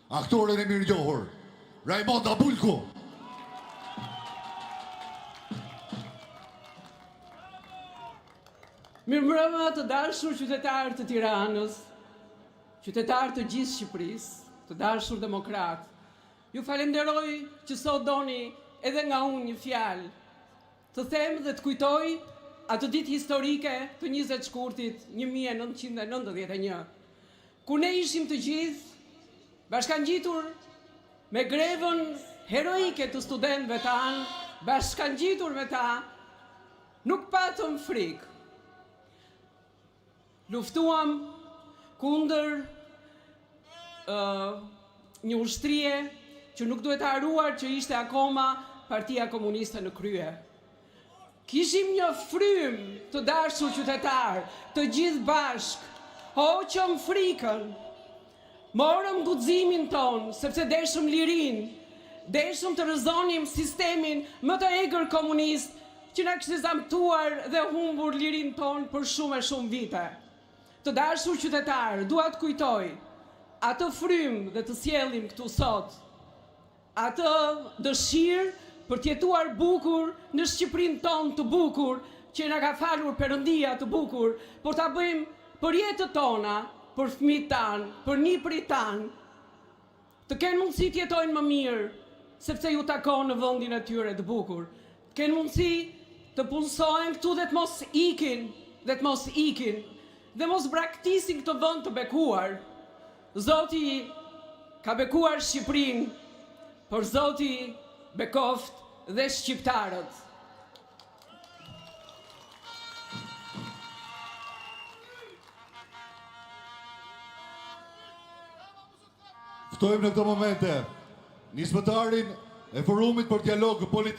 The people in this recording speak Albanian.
aktoren e mirënjohur, Raimonda Bulku. Mirëmbrëma të dashur qytetarë të Tiranës, qytetarë të gjithë Shqipërisë, të dashur demokrat. Ju falenderoj që sot doni edhe nga unë një fjalë, të them dhe të kujtoj atë ditë historike të 20 shkurtit 1991, ku ne ishim të gjithë bashkangjitur me grevën heroike të studentëve tanë, bashkangjitur me ta, nuk patëm frikë. Luftuam kundër një ushtrie që nuk duhet haruar që ishte akoma Partia Komuniste në krye. Kishim një frym të dashur qytetar, të gjithë bashk, hoqëm frikën, morëm guximin ton, sepse deshëm lirin, deshëm të rëzonim sistemin më të egër komunist që na kishte zamtuar dhe humbur lirin ton për shumë e shumë vite. Të dashur qytetar, dua të kujtoj atë frym dhe të sjellim këtu sot, atë dëshirë për të jetuar bukur në Shqipërinë tonë të bukur, që na ka falur Perëndia të bukur, por ta bëjmë për jetët tona, për fëmijët tanë, për nipërit tanë, të kenë mundësi të jetojnë më mirë, sepse ju takon në vendin e tyre të bukur. Të kenë mundësi të punësojnë këtu dhe të mos ikin, dhe mos braktisin këtë vend të bekuar. Zoti ka bekuar Shqipërinë, por Zoti bekoft dhe shqiptarët. Ftojmë në këtë momente nismëtarin e forumit për dialog politik